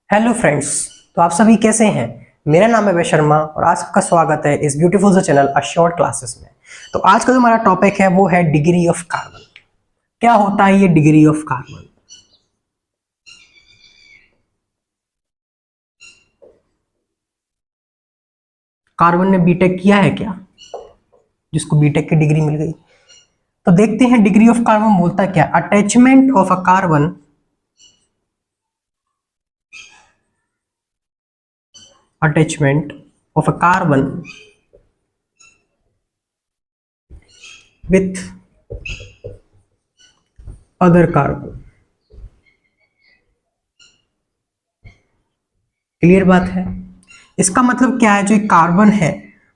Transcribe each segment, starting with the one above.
Hello friends. तो आप सभी कैसे हैं। मेरा नाम है वै शर्मा और आज आपका स्वागत है इस ब्यूटीफुल से चैनल अ शॉर्ट क्लासेस में। तो आज का जो हमारा टॉपिक है वो है डिग्री ऑफ कार्बन। क्या होता है ये डिग्री ऑफ कार्बन। कार्बन ने बीटेक किया है क्या, जिसको बीटेक की डिग्री मिल गई। तो देखते हैं डिग्री ऑफ कार्बन बोलता क्या। Attachment of a carbon attachment of a carbon with other carbon. Clear बात है। इसका मतलब क्या है, जो कार्बन है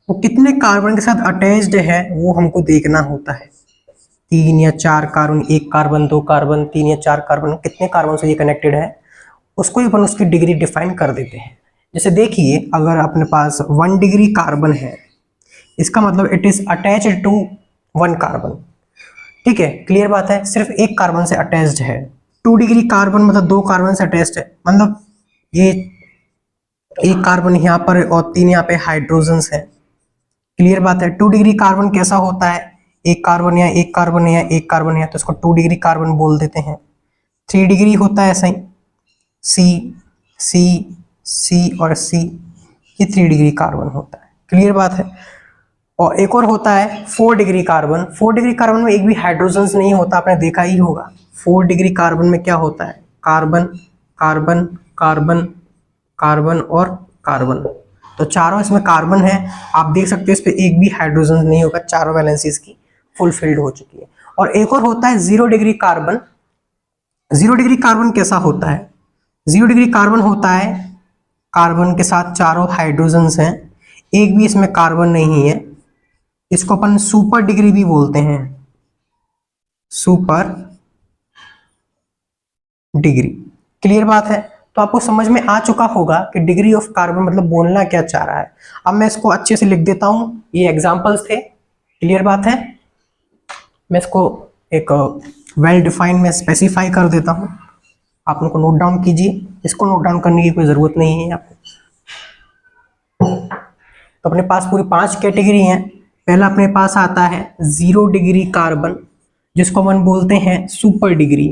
वो कितने कार्बन के साथ अटैच्ड है वो हमको देखना होता है। 3 या 4 कार्बन, 1 कार्बन, 2 कार्बन, 3 या 4 कार्बन, कितने कार्बन से ये कनेक्टेड है उसको ही अपन उसकी डिग्री डिफाइन कर देते हैं। जैसे देखिए, अगर अपने पास 1 डिग्री कार्बन है, इसका मतलब it is attached to 1 carbon. ठीक है, क्लियर बात है। सिर्फ 1 कार्बन से अटैच्ड है। 2 डिग्री कार्बन मतलब 2 कार्बन से अटैच्ड है, मतलब ये 1 कार्बन यहाँ पर और 3 यहाँ पे हाइड्रोजन्स है। क्लियर बात है। 2 डिग्री कार्बन कैसा होता है, 1 कार्बन या 1 कार्बन या 1 कार्बन है तो इसको 2 डिग्री कार्बन बोल देते हैं। 3 डिग्री होता है ऐसा ही, सी सी सी और सी, ये 3 डिग्री कार्बन होता है। क्लियर बात है। और एक और होता है 4 डिग्री कार्बन। 4 डिग्री कार्बन में एक भी हाइड्रोजन्स नहीं होता, आपने देखा ही होगा। 4 डिग्री कार्बन में क्या होता है, कार्बन कार्बन कार्बन कार्बन और कार्बन। तो चारों इसमें कार्बन है। आप देख सकते हो इस पे एक भी हाइड्रोजन नहीं होगा, चारों वैलेंसीज की फुलफिल्ड हो चुकी है। और एक और होता है 0 डिग्री कार्बन। 0 डिग्री कार्बन कैसा होता है, 0 डिग्री कार्बन होता है कार्बन के साथ चारों हाइड्रोजन्स हैं, एक भी इसमें कार्बन नहीं है। इसको अपन सुपर डिग्री भी बोलते हैं, सुपर डिग्री। क्लियर बात है। तो आपको समझ में आ चुका होगा कि डिग्री ऑफ कार्बन मतलब बोलना क्या चाह रहा है। अब मैं इसको अच्छे से लिख देता हूं, ये एग्जांपल्स थे। क्लियर बात है। मैं इसको एक वेल डिफाइन में स्पेसिफाई कर देता हूं, आप लोग को नोट डाउन कीजिए। इसको नोट डाउन करने की कोई जरूरत नहीं है आपको। तो अपने पास पूरी 5 कैटेगरी हैं। पहला अपने पास आता है 0 डिग्री कार्बन, जिसको हम बोलते हैं सुपर डिग्री।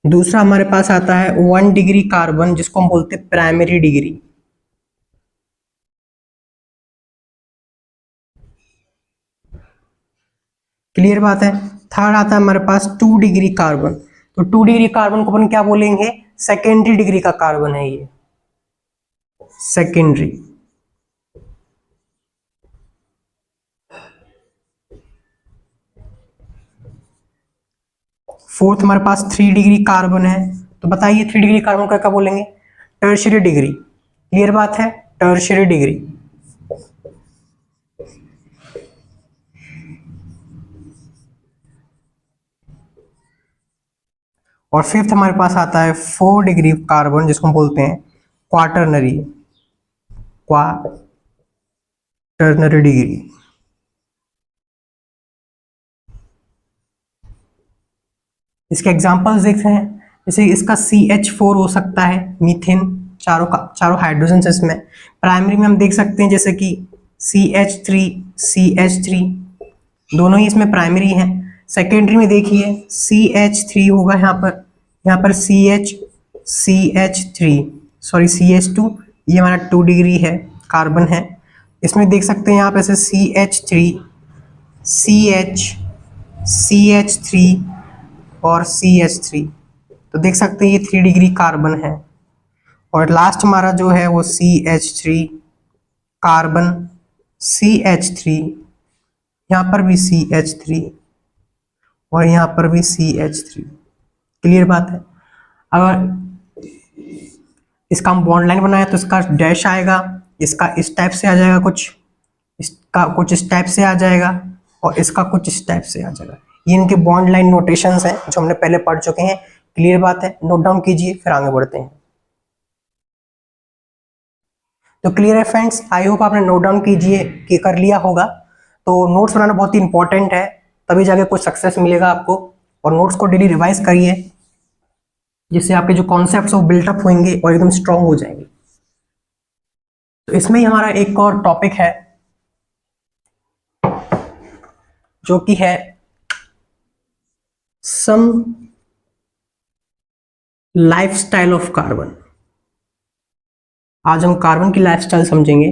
दूसरा हमारे पास आता है 1 डिग्री कार्बन, जिसको हम बोलते हैं प्राइमरी डिग्री। क्लियर बात है। थर्ड आता है हमारे पास 2 डिग्री कार्बन। तो 2 डिग्री कार्बन को अपन क्या बोलेंगे, सेकेंडरी डिग्री का कार्बन है ये, सेकेंडरी। फोर्थ हमारे पास 3 डिग्री कार्बन है। तो बताइए 3 डिग्री कार्बन का क्या बोलेंगे, टर्शियरी डिग्री। क्लियर बात है, टर्शियरी डिग्री। और फिफ्थ हमारे पास आता है 4 डिग्री कार्बन, जिसको हम बोलते हैं क्वाटरनरी, क्वाटरनरी डिग्री। इसके एग्जांपल्स देखते हैं। जैसे इसका CH4 हो सकता है, मीथेन, चारों हाइड्रोजन इसमें। प्राइमरी में हम देख सकते हैं जैसे कि CH3 CH3, दोनों ही इसमें प्राइमरी हैं। सेकेंडरी में देखिए CH3 होगा यहाँ पर CH3 सॉरी CH2, ये हमारा 2 डिग्री है कार्बन है। इसमें देख सकते हैं यहाँ पे से CH3 CH CH3 और CH3, तो देख सकते हैं ये 3 डिग्री कार्बन है। और लास्ट हमारा जो है वो CH3 कार्बन CH3, यहाँ पर भी CH3 और यहाँ पर भी CH3। क्लियर बात है। अगर इसका हम बॉन्ड लाइन बनाए तो इसका डैश आएगा, इसका इस टाइप से आ जाएगा, कुछ इसका कुछ इस टाइप से आ जाएगा और इसका कुछ इस टाइप से आ जाएगा। ये इनके बॉन्ड लाइन नोटेशंस हैं जो हमने पहले पढ़ चुके हैं। क्लियर बात है, नोट डाउन कीजिए फिर आगे बढ़ते हैं। तो क्लियर है फ्रेंड्स, आई होप आपने नोट डाउन कीजिए कि कर लिया होगा। तो नोट्स बनाना बहुत ही इंपॉर्टेंट है, तभी जाके कुछ सक्सेस मिलेगा आपको। और नोट्स को डेली रिवाइज करिए, जिससे आपके जो कॉन्सेप्ट्स वो बिल्टअप होंगे और एकदम स्ट्रांग हो जाएंगे। तो इसमें ही हमारा एक और टॉपिक है जो कि है सम लाइफस्टाइल ऑफ कार्बन। आज हम कार्बन की लाइफस्टाइल समझेंगे।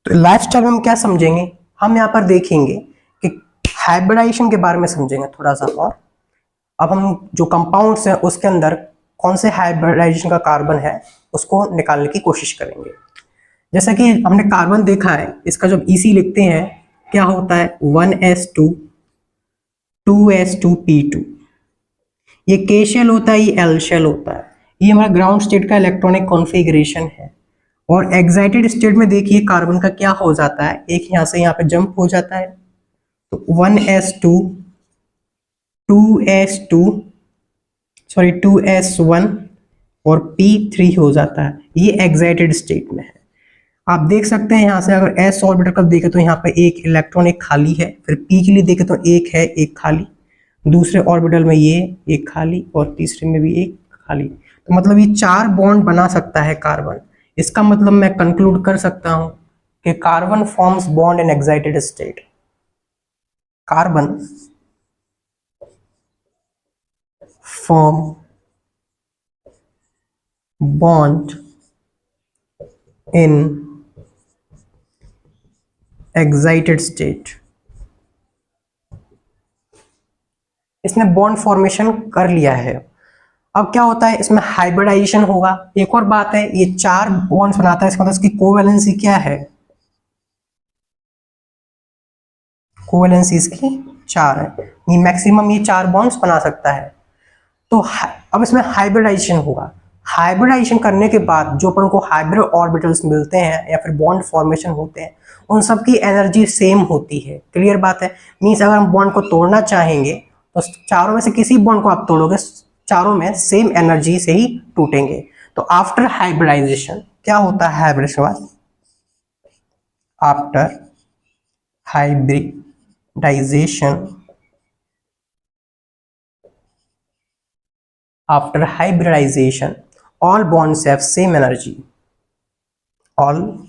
तो लाइफस्टाइल में हम क्या समझेंगे, हम यहाँ पर देखेंगे कि हाइब्रिडाइजेशन के बारे में समझेंगे थोड़ा सा। और अब हम जो कंपाउंड्स हैं उसके अंदर कौन से हाइब्रिडाइजेशन का कार्बन है उसको निकालने की कोशिश करेंगे। जैसा कि हमने कार्बन देखा है, इसका जब EC लिखते हैं क्या होता है 1s2 2s2p2। ये K शेल होता है, ये L शेल होता है। ये हमारा ग्राउंड स्टेट का इलेक्ट्रॉनिक कॉन्फ़िगरेशन है। और एक्साइटेड स्टेट में देखिए कार्बन का क्या हो जाता है, एक यहाँ से यहाँ पे जंप हो जाता है, तो 1s2 2s1 और P3 हो जाता है। ये एक्साइटेड स्टेट में है। आप देख सकते हैं यहाँ से अगर s ऑर्बिटल का देखें तो यहाँ पे एक इलेक्ट्रॉन एक खाली है, फिर P के लिए देखें तो एक है एक खाली, दूसरे ऑर्बिटल में ये एक खाली और तीसरे में भी एक खाली। तो मतलब ये 4 बॉन्ड बना सकता है कार्बन। इसका मतलब मैं कंक्लूड कर सकता हूं कि carbon forms bond in excited state. Carbon form bond in excited state. इसने बॉन्ड फॉर्मेशन कर लिया है। अब क्या होता है, इसमें हाइब्रिडाइजेशन होगा। एक और बात है, ये 4 बॉन्ड्स बनाता है, इसका मतलब इसकी कोवैलेंसी क्या है, कोवैलेंसी इसकी 4 है। ये मैक्सिमम ये 4 बॉन्ड्स बना सकता है। तो अब इसमें हाइब्रिडाइजेशन होगा। हाइब्रिडाइजेशन करने के बाद जो अपन को हाइब्रिड ऑर्बिटल्स मिलते हैं या फिर बॉन्ड फॉर्मेशन होते हैं, उन सब की एनर्जी सेम होती है। क्लियर बात है। मीन्स अगर हम बॉन्ड को तोड़ना चाहेंगे तो चारों में से किसी बॉन्ड को आप तोड़ोगे, चारों में सेम एनर्जी से ही टूटेंगे। तो आफ्टर हाइब्रिडाइजेशन क्या होता है, hybridization after hybridization after hybridization all bonds have same energy, all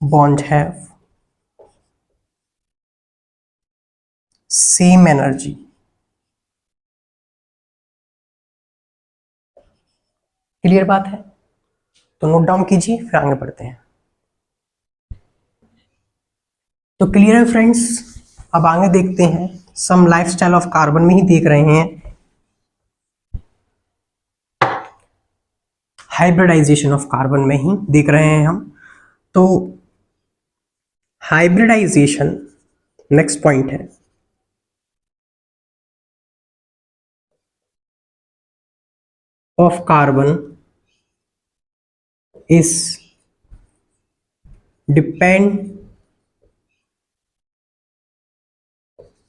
bonds have same energy। Clear बात है, तो नोट डाउन कीजिए फिर आगे बढ़ते हैं। तो क्लियर है फ्रेंड्स, अब आगे देखते हैं। सम लाइफस्टाइल ऑफ कार्बन में ही देख रहे हैं हाइब्रिडाइजेशन ऑफ कार्बन में ही देख रहे हैं हम। तो हाइब्रिडाइजेशन नेक्स्ट पॉइंट है। Of carbon is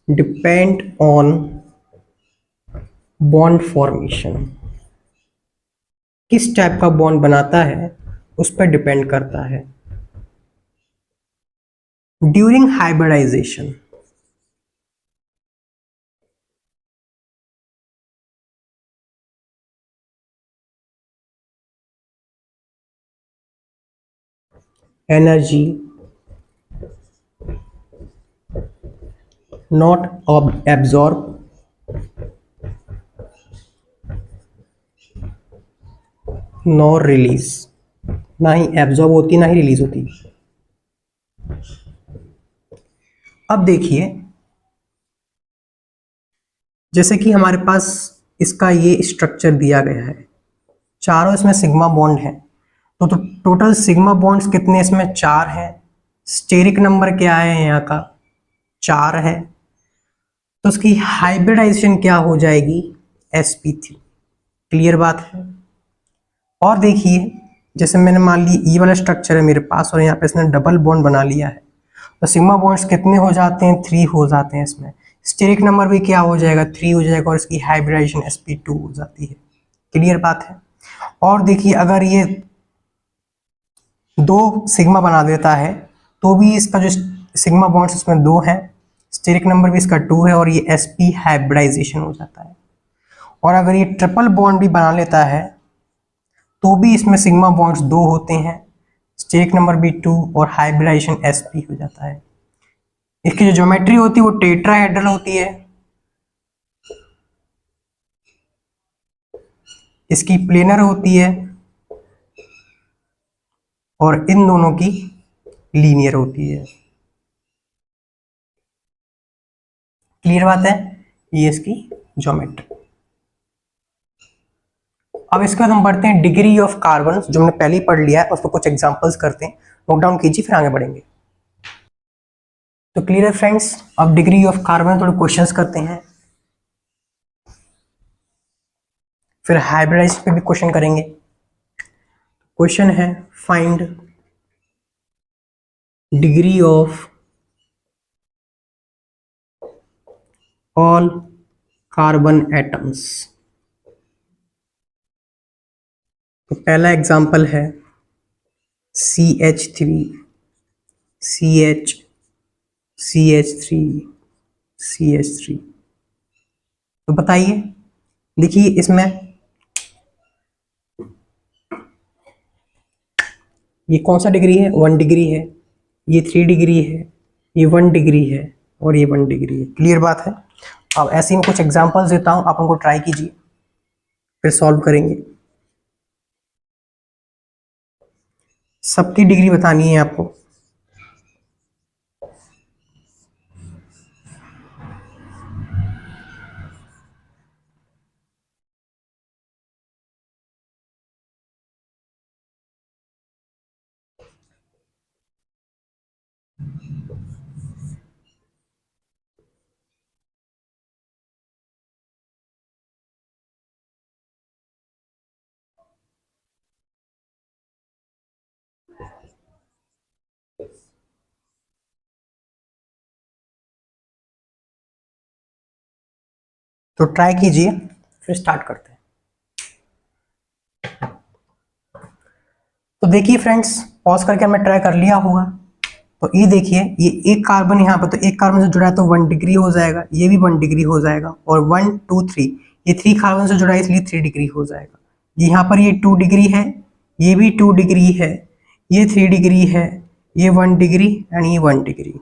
depend on bond formation. किस टाइप का बॉन्ड बनाता है उस पर डिपेंड करता है। During hybridization energy not absorb nor release, ना ही एब्जॉर्ब होती ना ही रिलीज होती। अब देखिए, जैसे कि हमारे पास इसका ये स्ट्रक्चर दिया गया है, चारों इसमें सिग्मा बॉन्ड है। तो टोटल सिग्मा बॉन्ड्स कितने इसमें 4 हैं। स्टेरिक नंबर क्या है यहाँ का 4 है। तो उसकी हाइब्रिडाइजेशन क्या हो जाएगी sp3। क्लियर बात है। और देखिए, जैसे मैंने मान ली ये वाला स्ट्रक्चर है मेरे पास और यहाँ पे इसने डबल बॉन्ड बना लिया है, तो सिग्मा बॉन्ड्स कितने हो जाते हैं 3 हो जाते हैं। इसमें स्टेरिक नंबर भी क्या हो जाएगा 3 हो जाएगा और इसकी हाइब्रिडाइजेशन sp2 हो जाती है। क्लियर बात है। और देखिए, अगर ये दो सिग्मा बना देता है तो भी इसका जो सिग्मा बॉन्ड्स इसमें 2 है, स्टेरिक नंबर भी इसका 2 है और ये sp हाइब्रिडाइजेशन हो जाता है। और अगर ये ट्रिपल बॉन्ड भी बना लेता है तो भी इसमें सिग्मा बॉन्ड्स 2 होते हैं, स्टेरिक नंबर भी 2 और हाइब्रिडाइजेशन sp हो जाता है। इसकी जो ज्योमेट्री होती है वो टेट्राहेड्रल होती है, इसकी प्लेनर होती है और इन दोनों की लीनियर होती है। क्लियर बात है, ये इसकी ज्योमेट्री। अब इसके बाद हम बढ़ते हैं डिग्री ऑफ कार्बन, जो हमने पहले ही पढ़ लिया है, उस पर कुछ एग्जांपल्स करते हैं, नोट डाउन कीजिए फिर आगे बढ़ेंगे। तो क्लियर है फ्रेंड्स, अब डिग्री ऑफ कार्बन थोड़े क्वेश्चंस करते हैं, फिर हाइब्रिडाइजेशन पे भी क्वेश्चन करेंगे। क्वेश्चन है find degree of all carbon atoms. तो पहला एग्जांपल है CH3 CH CH3 CH3। तो बताइए, देखिए इसमें ये कौन सा डिग्री है, 1 डिग्री है, ये 3 डिग्री है, ये 1 डिग्री है और ये 1 डिग्री है। क्लियर बात है। अब ऐसे ही मैं कुछ एग्जांपल्स देता हूं, आप उनको ट्राई कीजिए फिर सॉल्व करेंगे। सबकी डिग्री बतानी है आपको। तो ट्राई कीजिए फिर स्टार्ट करते हैं। तो देखिए फ्रेंड्स, पॉज करके मैं ट्राई कर लिया होगा। तो ये देखिए, ये एक कार्बन यहाँ पर, तो एक कार्बन से जुड़ा है तो 1 डिग्री हो जाएगा, ये भी 1 डिग्री हो जाएगा, और 1 2 3 ये 3 कार्बन से जुड़ा है इसलिए 3 डिग्री हो जाएगा। यहाँ पर ये 2 डिग्री है, ये भी 2 डिग्री है, ये 3 डिग्री है, ये 1 डिग्री एंड ये 1 डिग्री।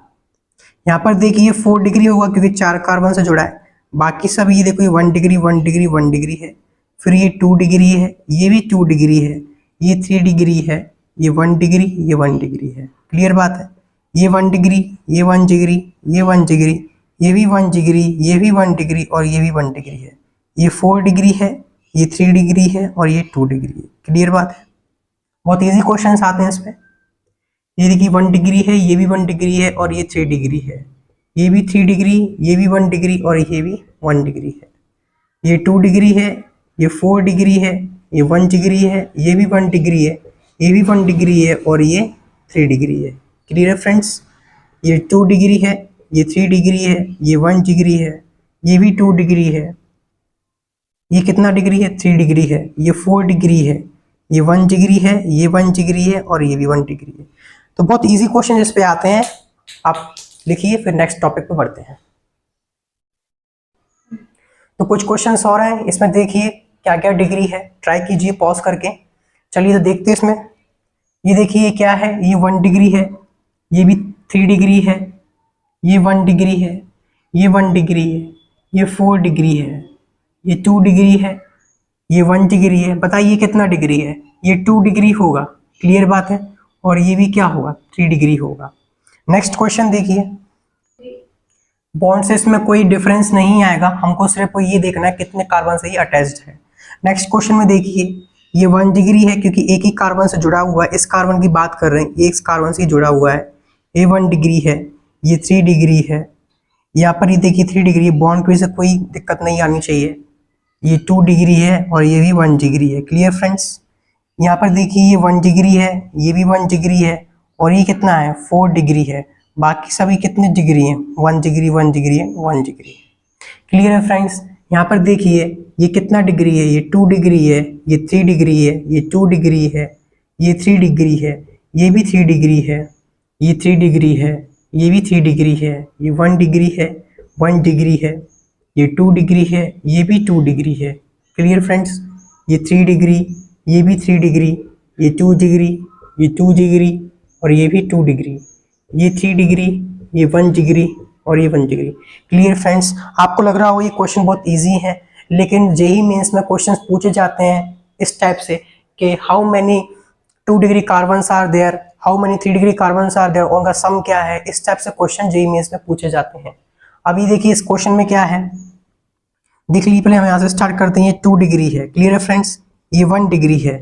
यहाँ पर देखिए ये 4 डिग्री होगा क्योंकि 4 कार्बन से जुड़ा है। बाकी सब ये देखो, ये 1 डिग्री 1 डिग्री 1 डिग्री है, फिर ये 2 डिग्री है, ये भी 2 डिग्री है, ये 3 डिग्री है, ये 1 डिग्री, ये 1 डिग्री है। क्लियर बात है। ये 1 डिग्री, ये 1 डिग्री, ये 1 डिग्री, ये भी 1 डिग्री, ये भी 1 डिग्री और ये भी 1 डिग्री है। ये 4 डिग्री है, ये 3 डिग्री है और ये 2 डिग्री है। क्लियर बात है। बहुत इजी क्वेश्चंस आते हैं इस पे। ये देखिए 1 डिग्री है, ये भी 1 डिग्री है और ये 3 डिग्री है, ये भी 3 डिग्री, ये भी 1 डिग्री और ये भी 1 डिग्री है। ये 2 डिग्री है, ये 4 डिग्री है, ये 1 डिग्री है, ये भी 1 डिग्री है, ये भी 1 डिग्री है और ये 3 डिग्री है। क्लियर है फ्रेंड्स। ये 2 डिग्री है, ये 3 डिग्री है, ये 1 डिग्री है, ये भी 2 डिग्री है, ये कितना डिग्री है, 3 डिग्री है, ये 4 डिग्री है, ये 1 डिग्री है, ये 1 डिग्री है और ये भी 1 डिग्री है। तो बहुत इजी क्वेश्चन इस पे आते हैं, आप लिखिए फिर नेक्स्ट टॉपिक पे बढ़ते हैं। तो कुछ क्वेश्चंस और हैं इसमें, देखिए क्या क्या डिग्री है, ट्राई कीजिए पॉज करके। चलिए तो देखते हैं इसमें। ये देखिए ये क्या है, ये 1 डिग्री है, ये भी 3 डिग्री है, ये 1 डिग्री है, ये 1 डिग्री है, ये 4 डिग्री है, ये 2 डिग्री है, ये 1 डिग्री है। बताइए कितना डिग्री है, ये 2 डिग्री होगा। क्लियर बात है। और ये भी क्या होगा, 3 डिग्री होगा। नेक्स्ट क्वेश्चन देखिए, बॉन्ड से इसमें कोई डिफरेंस नहीं आएगा, हमको सिर्फ ये देखना है कितने कार्बन से ये अटैच्ड है। नेक्स्ट क्वेश्चन में देखिए, ये 1 डिग्री है क्योंकि एक ही कार्बन से जुड़ा हुआ है, इस कार्बन की बात कर रहे हैं, ये इस कार्बन से जुड़ा हुआ है। ये 1 डिग्री है, ये 3 डिग्री है, यहाँ पर ये देखिए 3 डिग्री, बॉन्ड पे से कोई दिक्कत नहीं आनी चाहिए। ये 2 डिग्री है और ये भी 1 डिग्री है। Clear friends. यहाँ पर देखिए ये 1 डिग्री है, ये भी 1 डिग्री है और ये कितना है, 4 डिग्री है। बाकी सभी कितने डिग्री हैं, 1 डिग्री 1 डिग्री है 1 डिग्री। क्लियर है फ्रेंड्स। यहाँ पर देखिए ये कितना डिग्री है, ये 2 डिग्री है, ये 3 डिग्री है, ये 2 डिग्री है, ये 3 डिग्री है, ये भी 3 डिग्री है, ये 3 डिग्री है, ये भी 3 डिग्री है, ये 1 डिग्री है, 1 डिग्री है, ये 2 डिग्री है, ये भी 2 डिग्री है। क्लियर फ्रेंड्स, ये 3 डिग्री, ये भी 3 डिग्री, ये 2 डिग्री, ये 2 डिग्री और ये भी 2 डिग्री, ये 3 डिग्री, ये 1 डिग्री और ये 1 डिग्री। क्लियर फ्रेंड्स, आपको लग रहा हो ये क्वेश्चन बहुत इजी है, लेकिन जेईई मेंस में क्वेश्चंस पूछे जाते हैं इस टाइप से कि how many 2 degree carbons are there, how many 3 degree carbons are there, उनका सम क्या है, इस टाइप से क्वेश्चन जेईई मेंस में पूछे जाते हैं। अभी देखिए इस क्वेश्चन में क्या है, देख लीजिए पहले हम यहाँ से स्टार्ट करते हैं। ये 2 डिग्री है, क्लियर है फ्रेंड्स, ये 1 डिग्री है,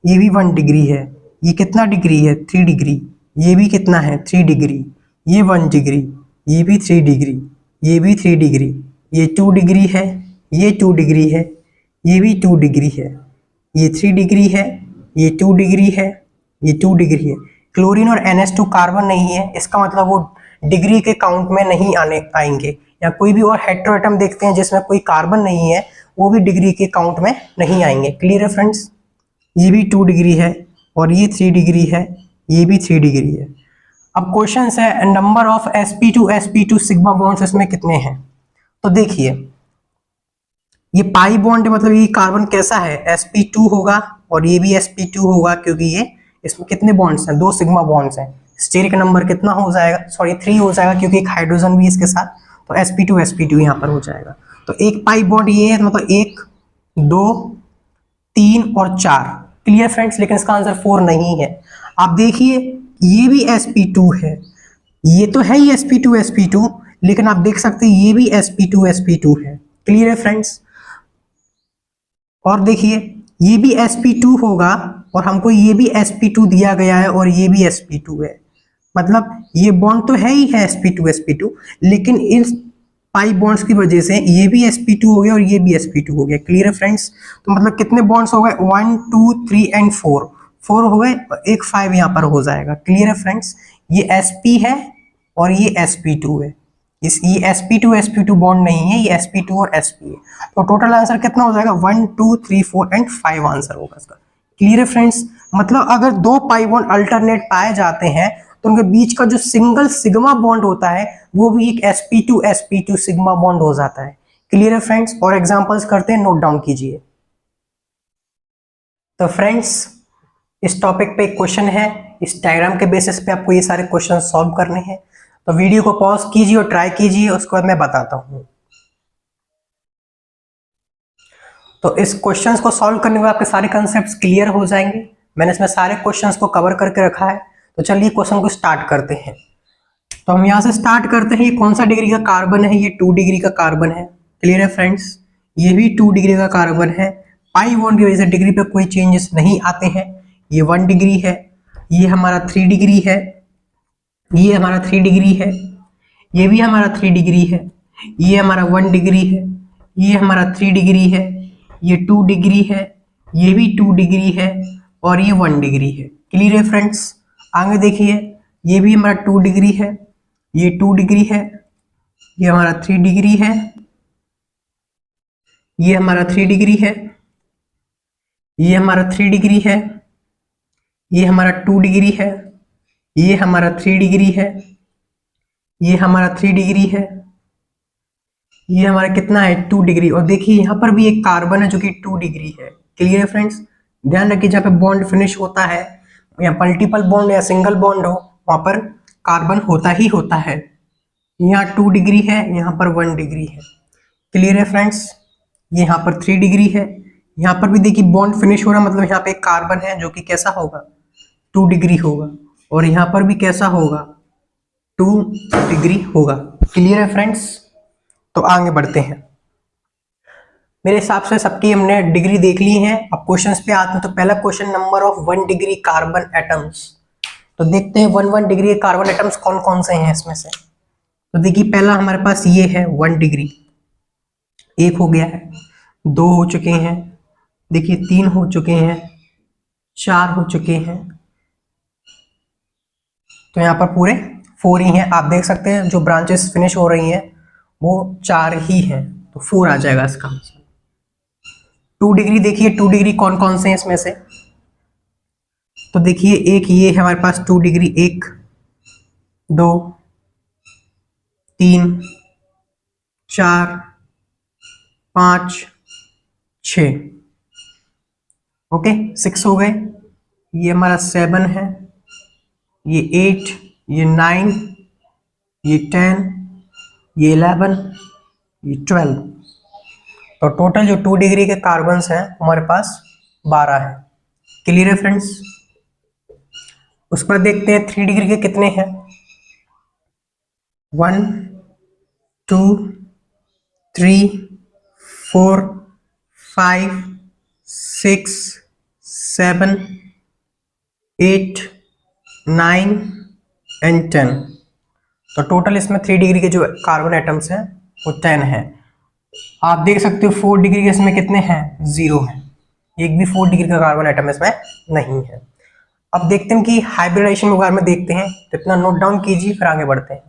ये भी 1 डिग्री है, ये कितना डिग्री है 3 डिग्री, ये भी कितना है 3 डिग्री, ये 1 डिग्री, ये भी 3 डिग्री, ये भी 3 डिग्री, ये 2 डिग्री है, ये 2 डिग्री है, ये भी 2 डिग्री है, ये 3 डिग्री है, ये 2 डिग्री है, ये 2 डिग्री है। क्लोरीन और NH2 कार्बन नहीं है, इसका मतलब वो डिग्री के काउंट में नहीं आएंगे। या कोई भी और हेटेरोएटम देखते हैं जिसमें कोई कार्बन नहीं है, वो भी डिग्री के काउंट में नहीं आएंगे। क्लियर है फ्रेंड्स, ये भी 2 डिग्री है और ये 3 डिग्री है, ये भी 3 डिग्री है। अब क्वेश्चन है number of sp2 sigma bonds इसमें कितने हैं। तो देखिए ये पाई बॉन्ड मतलब ये कार्बन कैसा है, sp2 होगा और ये भी sp2 होगा, क्योंकि ये इसमें कितने बॉन्ड्स हैं, 2 सिग्मा बॉन्ड्स हैं। स्टेरिक नंबर कितना हो जाएगा, सॉरी 3 हो जाएगा, क्योंकि एक हाइड्रोजन भी इसके साथ, तो sp2 यहाँ पर हो जाएगा। तो एक पाई बॉन्ड ये है, मतलब 1 2 3 और 4। क्लियर फ्रेंड्स, लेकिन इसका आंसर 4 नहीं है। आप देखिए ये भी sp2 है, ये तो है ही sp2 लेकिन आप देख सकते हैं ये भी sp2 है। क्लियर है फ्रेंड्स, और देखिए ये भी sp2 होगा और हमको ये भी sp2 दिया गया है और ये भी sp2 है, मतलब ये बॉन्ड तो है ही है sp2 लेकिन इस पाई बॉन्ड्स की वजह से ये भी sp2 हो गया और ये भी sp2 हो गया। क्लियर है फ्रेंड्स, तो मतलब कितने बॉन्ड्स हो गए, 1 2 3 एंड 4 हो गए, एक 5 यहाँ पर हो जाएगा। क्लियर है फ्रेंड्स, ये sp है और ये sp2 है, ये sp2 बॉन्ड नहीं है, ये sp2 और sp है। तो टोटल आंसर कितना हो जाएगा, 1 2 3 4 एंड 5 आंसर होगा इसका। क्लियर है फ्रेंड्स, मतलब अगर 2 पाई बॉन्ड अल्टरनेट पाए जाते हैं तो उनके बीच का जो सिंगल सिग्मा बॉन्ड होता है वो भी एक sp2 सिग्मा बॉन्ड हो जाता है। क्लियर है फ्रेंड्स, और एग्जांपल्स करते हैं, नोट डाउन कीजिए। तो फ्रेंड्स इस टॉपिक पे एक क्वेश्चन है, इस डायग्राम के बेसिस पे आपको ये सारे क्वेश्चन सॉल्व करने हैं। तो वीडियो को पॉज कीजिए और ट्राई कीजिए, उसके बाद मैं बताता हूँ। तो इस क्वेश्चंस को सॉल्व करने के बाद आपके सारे कंसेप्ट्स क्लियर हो जाएंगे। मैंने इसमें सारे क्वेश्चंस को कवर करके रखा है। तो चलिए क्वेश्चन को स्टार्ट करते हैं। तो हम यहाँ से स्टार्ट करते हैं। ये कौन सा डिग्री का कार्बन है, ये 2 डिग्री का कार्बन है। क्लियर है फ्रेंड्स, ये भी 2 डिग्री का कार्बन है। पाई बॉन्ड की वजह से डिग्री पे कोई चेंजेस नहीं आते हैं। ये 1 डिग्री है, ये हमारा 3 डिग्री है, ये हमारा 3 डिग्री है, ये भी हमारा 3 डिग्री है, ये हमारा 1 डिग्री है, ये हमारा 3 डिग्री है, ये 2 डिग्री है, ये भी 2 डिग्री है और ये 1 डिग्री है। क्लियर है फ्रेंड्स, आगे देखिए ये भी हमारा 2 डिग्री है, ये 2 डिग्री है, ये हमारा 3 डिग्री है, ये हमारा 3 डिग्री है, ये हमारा 3 डिग्री है, ये हमारा 2 डिग्री है, ये हमारा 3 डिग्री है, ये हमारा 3 डिग्री है, ये हमारा कितना है 2 डिग्री। और देखिए यहाँ पर भी एक कार्बन है जो कि 2 डिग्री है। क्लियर है फ्रेंड्स, ध्यान रखिए जहाँ पे बॉन्ड फिनिश होता है या मल्टीपल बॉन्ड या सिंगल बॉन्ड हो वहां पर कार्बन होता ही होता है। यहाँ 2 डिग्री है, यहाँ पर 1 डिग्री है। क्लियर है फ्रेंड्स, ये यहाँ पर 3 डिग्री है, यहाँ पर भी देखिए बॉन्ड फिनिश हो रहा है, मतलब यहाँ पे एक कार्बन है जो कि कैसा होगा 2 डिग्री होगा, और यहाँ पर भी कैसा होगा 2 डिग्री होगा। क्लियर है फ्रेंड्स, तो आगे बढ़ते हैं। मेरे हिसाब से सबकी हमने डिग्री देख ली है। अब क्वेश्चंस पे आते हैं। तो पहला question, number of 1 degree carbon atoms. तो देखते हैं 1 डिग्री के कार्बन एटम्स कौन कौन से हैं इसमें से। तो देखिए पहला हमारे पास ये है 1 डिग्री, 1 हो गया है, 2 हो चुके हैं, देखिए 3 हो चुके हैं, 4 हो चुके हैं, तो यहाँ पर पूरे 4 ही हैं। आप देख सकते हैं जो ब्रांचेस फिनिश हो रही हैं वो 4 ही हैं, तो 4 आ जाएगा इसका आंसर। 2 डिग्री देखिए 2 डिग्री कौन कौन से हैं इसमें से। तो देखिए एक ये है हमारे पास 2 डिग्री, 1 2 3 4 5 6, ओके 6 हो गए। ये हमारा 7 है, ये 8, ये 9, ये 10, ये 11, ये 12। तो टोटल जो 2 डिग्री के कार्बन्स हैं हमारे पास 12 है। क्लियर है फ्रेंड्स। उसके बाद देखते हैं 3 डिग्री के कितने हैं। 1 2 3 4 5 6 7 8 9 एंड 10। तो टोटल इसमें 3 डिग्री के जो कार्बन एटम्स हैं वो 10 है। आप देख सकते हो 4 डिग्री के इसमें कितने हैं, 0 है। एक भी 4 डिग्री का कार्बन एटम इसमें नहीं है। अब देखते हैं कि हाइब्रिडाइजेशन के बारे में देखते हैं, तो इतना नोट डाउन कीजिए फिर आगे बढ़ते हैं।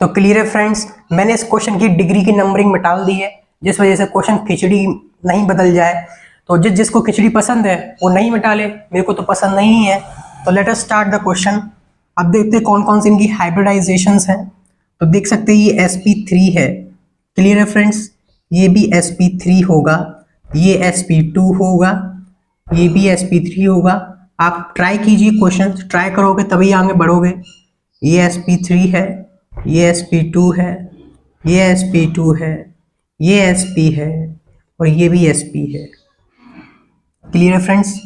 तो क्लियर है फ्रेंड्स, मैंने इस क्वेश्चन की डिग्री की नंबरिंग मिटा दी है, जिस वजह से क्वेश्चन खिचड़ी नहीं बदल जाए। तो जिसको खिचड़ी पसंद है वो नहीं मिटा ले, मेरे को तो पसंद नहीं है। तो let us start the question. अब देखते हैं कौन कौन सी इनकी हाइब्रिडाइजेशंस हैं। तो देख सकते हैं ये sp3 है। क्लियर है फ्रेंड्स, ये भी sp3 होगा, ये sp2 होगा, ये भी sp3 होगा। आप ट्राई कीजिए, क्वेश्चन ट्राई करोगे तभी आगे बढ़ोगे। ये sp3 है, ये sp2 है, ये sp2 है, ये sp है और ये भी sp है। क्लियर है फ्रेंड्स,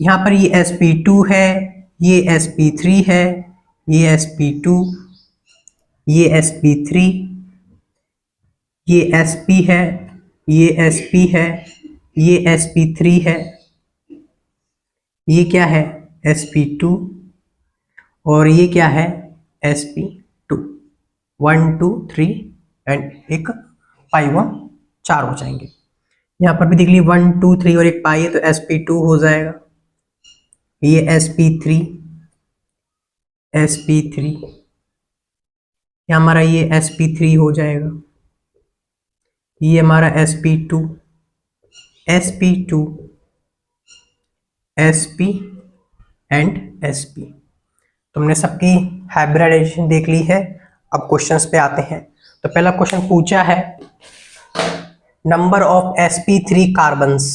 यहाँ पर ये sp2 है, ये sp3 है, ये sp2, ये sp3, ये sp है, ये sp है, ये sp3 है, ये क्या है sp2 और ये क्या है sp2। 1 2 3 एंड एक पाई 1, 4 हो जाएंगे। यहाँ पर भी देख लीजिए 1 2 3 और एक पाई है तो sp2 हो जाएगा। ये sp3 sp3, ये हमारा ये sp3 हो जाएगा। ये हमारा sp2 sp2 sp and sp। तो हमने सबकी हाइब्रिडाइजेशन देख ली है। अब क्वेश्चंस पे आते हैं। तो पहला क्वेश्चन पूछा है नंबर ऑफ sp3 कार्बन्स।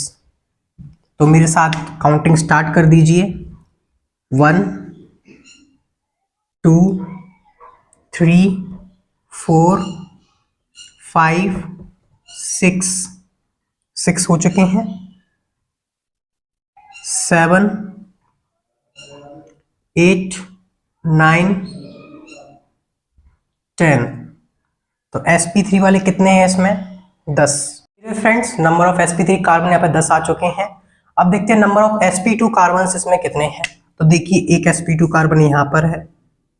तो मेरे साथ काउंटिंग स्टार्ट कर दीजिए। 1 2 3 4 5 6 हो चुके हैं। 7 8 9 10। तो sp3 वाले कितने हैं इसमें, 10। Friends number of sp3 carbon यहाँ पे 10 आ चुके हैं। अब देखते हैं नंबर ऑफ sp2 कार्बन इसमें कितने हैं। तो देखिए एक sp2 कार्बन यहाँ पर है,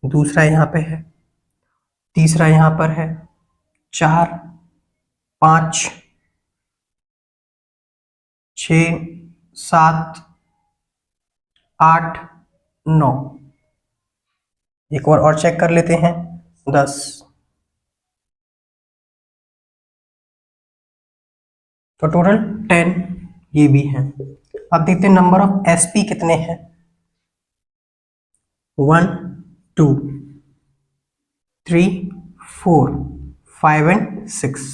दूसरा यहाँ पे है, तीसरा यहाँ पर है, 4 5 6 7 8 9। एक और चेक कर लेते हैं, 10। तो टोटल 10 ये भी है। अब देखते हैं नंबर ऑफ sp कितने हैं। 1 2 3 4 5 एंड 6।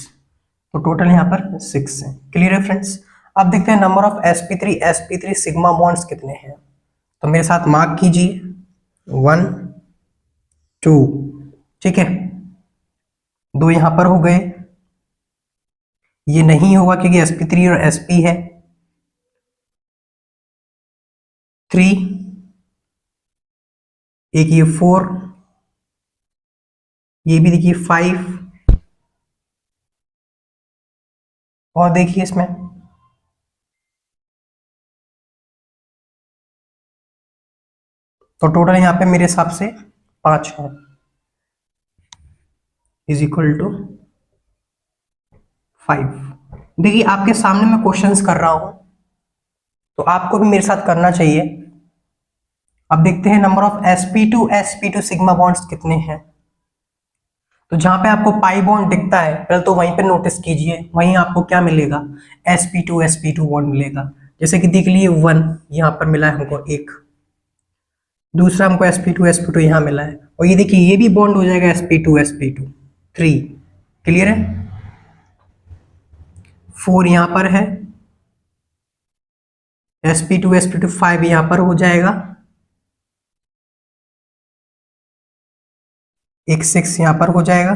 तो टोटल यहाँ पर 6 है। क्लियर है फ्रेंड्स। अब देखते हैं number of sp3 sigma bonds कितने हैं। तो मेरे साथ मार्क कीजिए 1 2, ठीक है, 2 यहाँ पर हो गए। ये नहीं होगा क्योंकि sp3 और sp है। 3, एक ये 4, ये भी देखिए 5 और देखिए इसमें तो टोटल यहाँ पे मेरे हिसाब से 5 है, इज इक्वल टू 5। देखिए आपके सामने मैं क्वेश्चंस कर रहा हूं तो आपको भी मेरे साथ करना चाहिए। अब देखते हैं number of sp2 sigma bonds कितने हैं। तो जहां पे आपको पाई बॉन्ड दिखता है पहले तो वहीं पे नोटिस कीजिए, वहीं आपको क्या मिलेगा, sp2 बॉन्ड मिलेगा। जैसे कि देख लिए 1 यहाँ पर मिला है हमको एक, दूसरा हमको sp2 यहाँ मिला है, और ये देखिए ये भी बॉन्ड हो जाएगा sp2 3। क्लियर है? 4 यहाँ पर है, sp2 5 यहाँ पर हो जाएगा, एक 6 यहाँ पर हो जाएगा,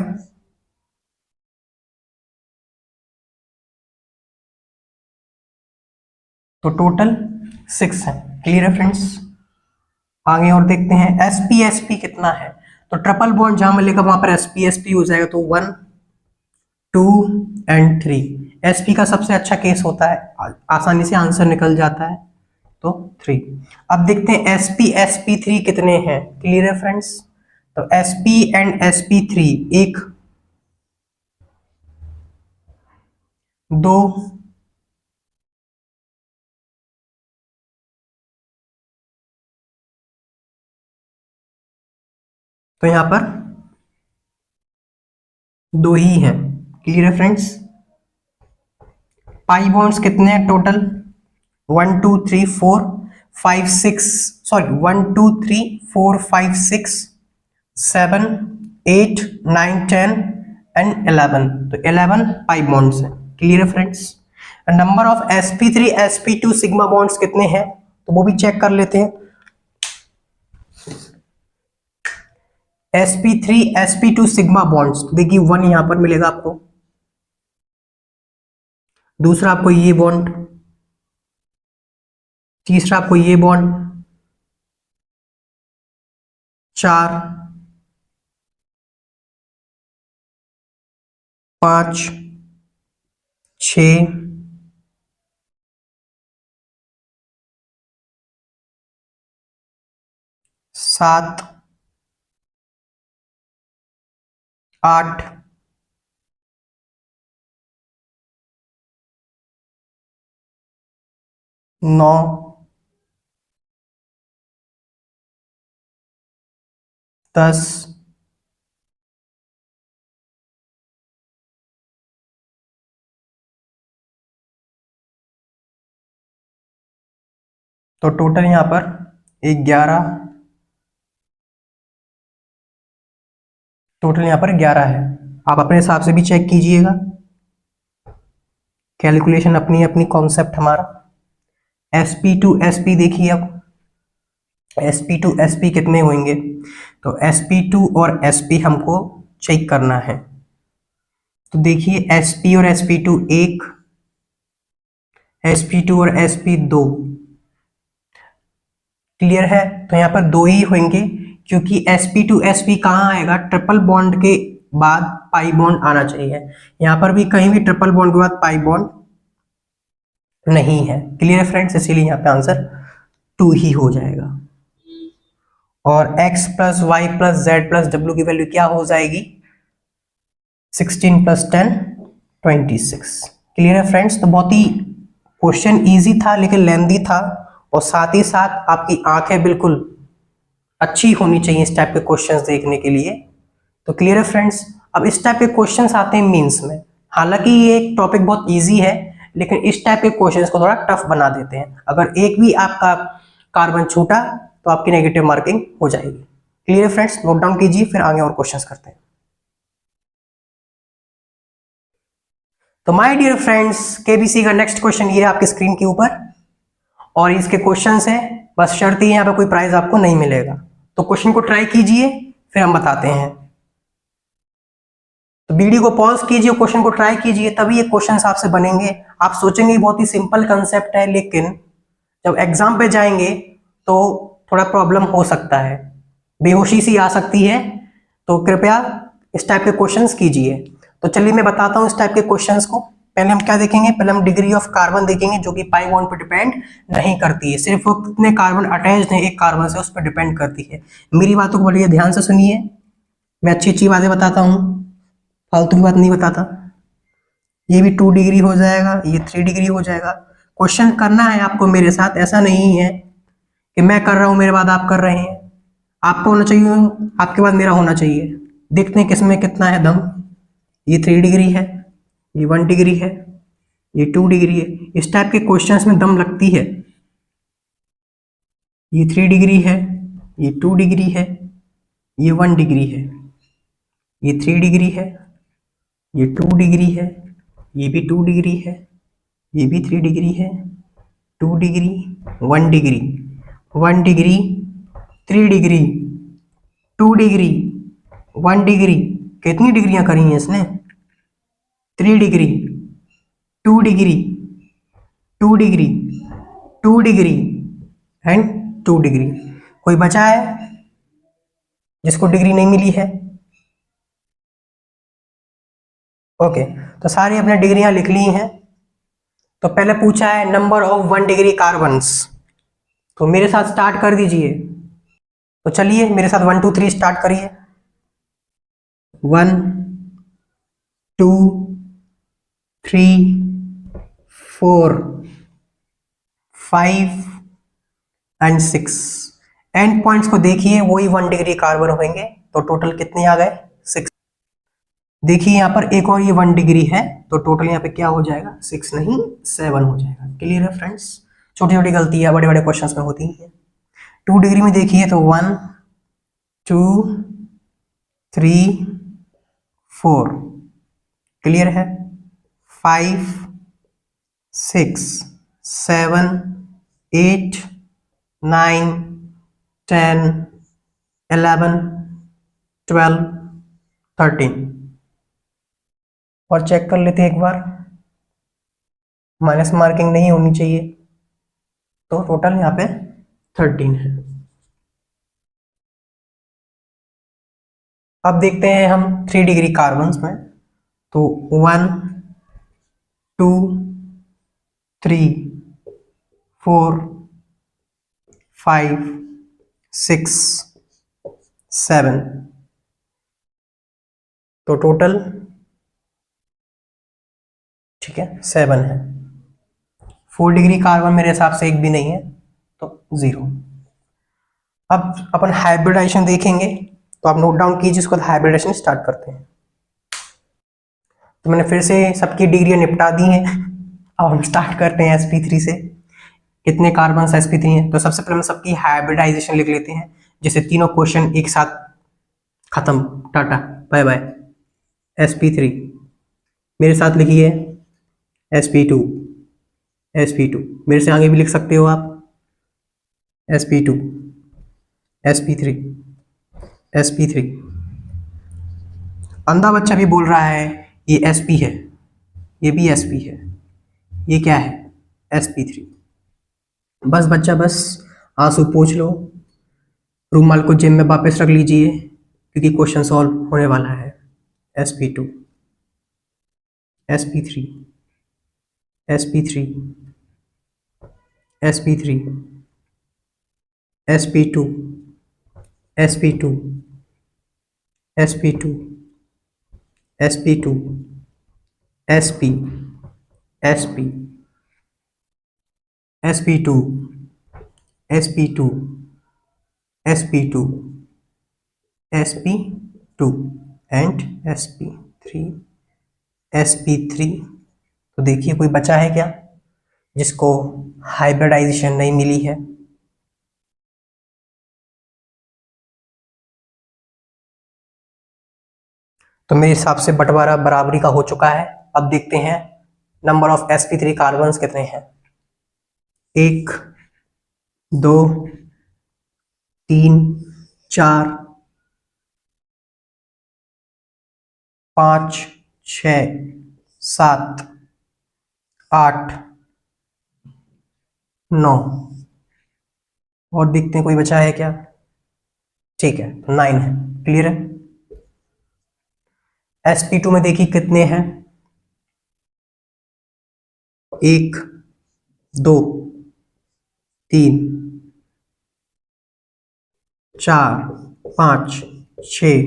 तो टोटल 6 है। क्लियर है फ्रेंड्स? आगे और देखते हैं sp कितना है, तो ट्रिपल बॉन्ड जहां मिलेगा वहां पर sp हो जाएगा, तो 1 2 एंड 3। sp का सबसे अच्छा केस होता है, आसानी से आंसर निकल जाता है, तो 3। अब देखते हैं sp3 कितने हैं। क्लियर है फ्रेंड्स? तो sp एंड sp3 1 2 तो यहां पर 2 ही हैं। क्लियर है फ्रेंड्स? पाई बॉन्ड्स कितने हैं टोटल? 1 2 3 4 5 6 सॉरी 1 2 3 4 5 6 7 8 9 10 एंड 11, तो 11 पाई बॉन्ड्स हैं। क्लियर है friends? Number of sp3 sp2 sigma bonds कितने हैं, तो वो भी चेक कर लेते हैं। sp3 sp2 सिग्मा बॉन्ड्स, तो देखिए 1 यहां पर मिलेगा आपको, दूसरा आपको ये बॉन्ड, तीसरा आपको ये बॉन्ड, 4 5 6 7 8 9 10 तो टोटल यहां पर 11, टोटल यहां पर 11 है। आप अपने हिसाब से भी चेक कीजिएगा, कैलकुलेशन अपनी अपनी कॉन्सेप्ट हमारा। sp2 sp देखिए, अब sp2 sp कितने होंगे, तो sp2 और sp हमको चेक करना है। तो देखिए sp और sp2 1, sp2 और sp 2। क्लियर है? तो यहाँ पर 2 ही होंगे, क्योंकि sp2 sp कहाँ आएगा, ट्रिपल बॉन्ड के बाद पाई बॉन्ड आना चाहिए। यहाँ पर भी कहीं भी ट्रिपल बॉन्ड के बाद पाई बॉन्ड नहीं है। क्लियर है फ्रेंड्स? इसीलिए यहाँ पे आंसर 2 ही हो जाएगा। और x plus y plus z plus डब्ल्यू की वैल्यू क्या हो जाएगी, 16 प्लस 10 26। क्लियर है फ्रेंड्स? तो बहुत ही क्वेश्चन इजी था लेकिन लेंदी था, और साथ ही साथ आपकी आंखें बिल्कुल अच्छी होनी चाहिए इस टाइप के क्वेश्चंस देखने के लिए। तो क्लियर है फ्रेंड्स? अब इस टाइप के क्वेश्चंस आते हैं मेंस में, हालांकि ये एक टॉपिक बहुत इजी है लेकिन इस टाइप के क्वेश्चंस को थोड़ा टफ बना देते हैं। अगर एक भी आपका कार्बन छूटा तो आपकी नेगेटिव मार्किंग हो जाएगी। क्लियर है फ्रेंड्स? नोट डाउन कीजिए, फिर आगे और क्वेश्चंस करते हैं। तो माय डियर फ्रेंड्स, केबीसी का नेक्स्ट क्वेश्चन ये है आपके स्क्रीन के ऊपर, और इसके क्वेश्चंस हैं, बस शर्त ही यहाँ पे कोई प्राइज आपको नहीं मिलेगा। तो क्वेश्चन को ट्राई कीजिए फिर हम बताते हैं। तो वीडियो को पॉज कीजिए, क्वेश्चन को ट्राई कीजिए, तभी ये क्वेश्चंस आपसे बनेंगे। आप सोचेंगे बहुत ही सिंपल कंसेप्ट है, लेकिन जब एग्जाम पे जाएंगे तो थोड़ा प्रॉब्लम हो सकता है, बेहोशी सी आ सकती है। तो कृपया इस टाइप के क्वेश्चंस कीजिए। तो चलिए मैं बताता हूँ इस टाइप के क्वेश्चंस को। पहले हम क्या देखेंगे, पहले हम डिग्री ऑफ कार्बन देखेंगे, जो कि पाई बॉन्ड पर डिपेंड नहीं करती है, सिर्फ वो कितने कार्बन अटैच्ड हैं एक कार्बन से उस पर डिपेंड करती है। मेरी बातों को बड़े ध्यान से सुनिए, मैं अच्छी अच्छी बातें बताता हूँ, फालतू की बात नहीं बताता। ये भी 2 डिग्री हो जाएगा, ये 3 डिग्री हो जाएगा। क्वेश्चन करना है आपको मेरे साथ, ऐसा नहीं है कि मैं कर रहा हूँ मेरे बाद आप कर रहे हैं। आपको होना चाहिए, आपके बाद मेरा होना चाहिए। देखते हैं किसमें कितना है दम। ये 3 डिग्री है, ये 1 डिग्री है, ये 2 डिग्री है। इस टाइप के क्वेश्चंस में दम लगती है। ये 3 डिग्री है, ये 2 डिग्री है, ये 1 डिग्री है, ये 3 डिग्री है, ये 2 डिग्री है, ये भी 2 डिग्री है, ये भी 3 डिग्री है, 2 degree, 1 degree, 1 degree, 3 degree, 2 degree, 1 degree. कितनी डिग्रियां करी हैं इसने? 3 degree, 2 degree, 2 degree, 2 degree and 2 degree. कोई बचा है जिसको डिग्री नहीं मिली है? ओके, तो सारी अपने डिग्रियां लिख ली हैं। तो पहले पूछा है नंबर ऑफ 1 डिग्री कार्बन्स, तो मेरे साथ स्टार्ट कर दीजिए। तो चलिए मेरे साथ 1 2 3 स्टार्ट करिए। 1 2 3 4 5 एंड 6। एंड पॉइंट्स को देखिए, वही 1 डिग्री कार्बन होंगे। तो टोटल कितने आ गए? 6। देखिए यहाँ पर एक और ये 1 डिग्री है, तो टोटल यहाँ पे क्या हो जाएगा? 6 नहीं 7 हो जाएगा। क्लियर है फ्रेंड्स? छोटी छोटी गलतियां बड़े बड़े क्वेश्चंस में होती हैं। 2 डिग्री में देखिए तो 1 2 3 4। क्लियर है? 5 6 7 8 9 10 11 12 13। और चेक कर लेते हैं एक बार, माइनस मार्किंग नहीं होनी चाहिए। तो टोटल यहाँ पे 13 है। अब देखते हैं हम 3 डिग्री कार्बन्स में। तो 1 2 3 4 5 6 7। तो टोटल ठीक है 7 है। 4 डिग्री कार्बन मेरे हिसाब से एक भी नहीं है, तो 0। अब अपन हाइब्रिडाइजेशन देखेंगे, तो आप नोट डाउन कीजिए, उसके बाद हाइब्रिडाइजेशन स्टार्ट करते हैं। तो मैंने फिर से सबकी डिग्रियां निपटा दी हैं। अब हम स्टार्ट करते हैं sp3 से। कितने कार्बन sp3 हैं? तो सबसे पहले हम सबकी हाइब्रिडाइजेशन लिख लेते हैं, जैसे तीनों क्वेश्चन एक साथ खत्म। Tata bye bye. sp3 मेरे साथ लिखिए, sp2 sp2। मेरे से आगे भी लिख सकते हो आप, sp2 sp3 sp3। अंधा बच्चा भी बोल रहा है ये sp है, ये भी sp है, ये क्या है? sp3। बस बच्चा बस आंसू पोंछ लो, रूमाल को जेब में वापस रख लीजिए, क्योंकि क्वेश्चन सॉल्व होने वाला है। sp2 sp3 sp3 sp3 sp2 sp2 sp2 sp2 sp sp sp2 sp2 sp2 sp2 and sp3 sp3। तो देखिए कोई बचा है क्या जिसको हाइब्रिडाइजेशन नहीं मिली है? तो मेरे हिसाब से बंटवारा बराबरी का हो चुका है। अब देखते हैं नंबर ऑफ sp3 कार्बन्स कितने हैं। 1 2 3 4 5 6 7 8 9। और देखते हैं कोई बचा है क्या? ठीक है 9 है। क्लियर है? sp2 में देखिए कितने हैं? 1 2 3 4 5 6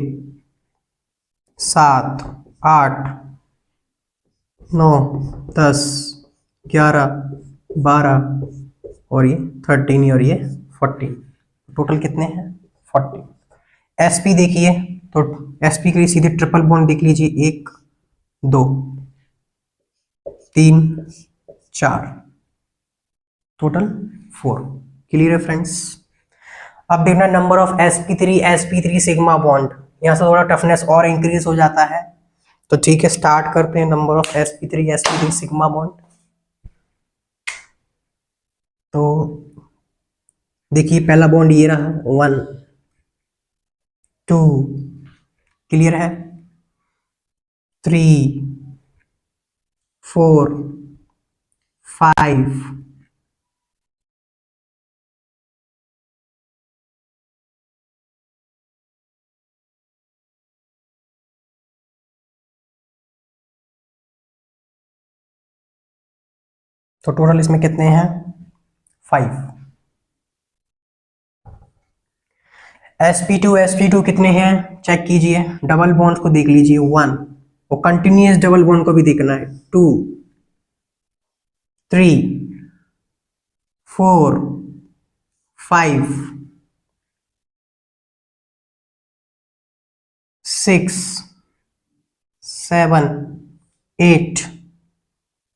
7 8 9 10 11 12 और ये 13 और ये 14। टोटल कितने हैं? 40। sp देखिए, तो sp के लिए सीधे ट्रिपल बॉन्ड देख लीजिए, 1 2 3 4, टोटल 4। क्लियर है फ्रेंड्स। अब देखना number of sp3 sigma bond, यहाँ से थोड़ा टफनेस और इंक्रीज हो जाता है। तो ठीक है, स्टार्ट करते हैं। Number of sp3 sigma bond, तो देखिए पहला बॉन्ड ये रहा 1 2, क्लियर है, 3 4 5 तो टोटल इसमें कितने हैं 5। sp2 कितने हैं चेक कीजिए, डबल बॉन्ड को देख लीजिए 1, और कंटिन्यूअस डबल बॉन्ड को भी देखना है 2 3 4 5 6 7 8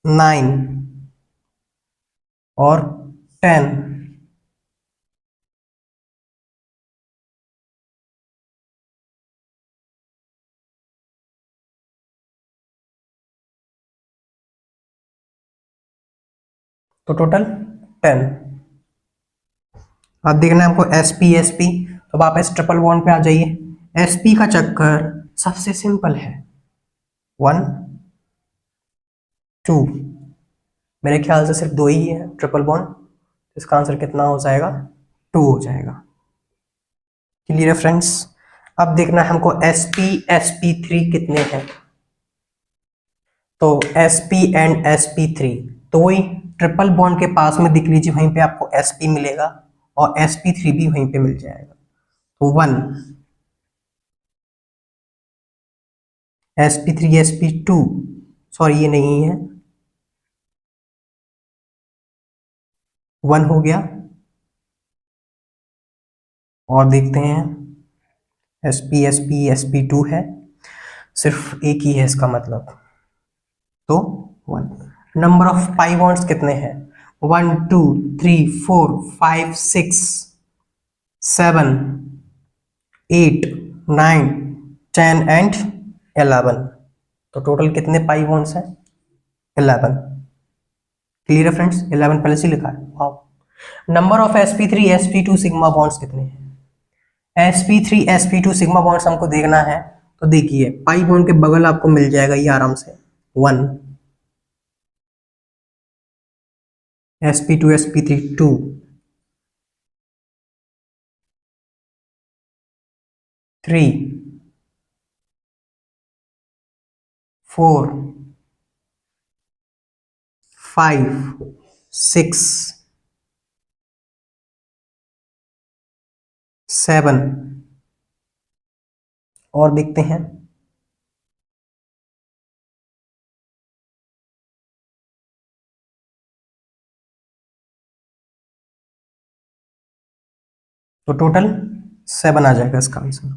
9 और 10। तो टोटल 10। अब देखना है हमको sp तो वापस ट्रिपल बॉन्ड पे आ जाइए। sp का चक्कर सबसे सिंपल है 1 2, मेरे ख्याल से सिर्फ 2 ही है ट्रिपल बॉन्ड, इसका आंसर कितना हो जाएगा 2 हो जाएगा। क्लियर है फ्रेंड्स। अब देखना है हमको sp3 कितने हैं, तो sp एंड sp3 तो वही ट्रिपल बॉन्ड के पास में दिख लीजिए, वहीं पे आपको sp मिलेगा और sp3 भी वहीं पे मिल जाएगा। तो 1 sp3 sp2, सॉरी ये नहीं है, 1 हो गया। और देखते हैं sp2 है, सिर्फ एक ही है इसका मतलब, तो 1। नंबर ऑफ पाई बॉन्ड्स कितने हैं 1 2 3 4 5 6 7 8 9 10 एंड 11। तो टोटल कितने पाई बॉन्ड्स हैं 11। क्लियर है फ्रेंड्स, 11 पहले से लिखा है। Wow. Number of sp3 sp2 sigma bonds कितने हैं, sp3 sp2 सिग्मा बॉन्ड्स हमको देखना है। तो देखिए पाई बॉन्ड के बगल आपको मिल जाएगा ये आराम से 1 sp2 sp3 2 3 4 5 6 7 और देखते हैं तो टोटल 7 आ जाएगा इसका आंसर।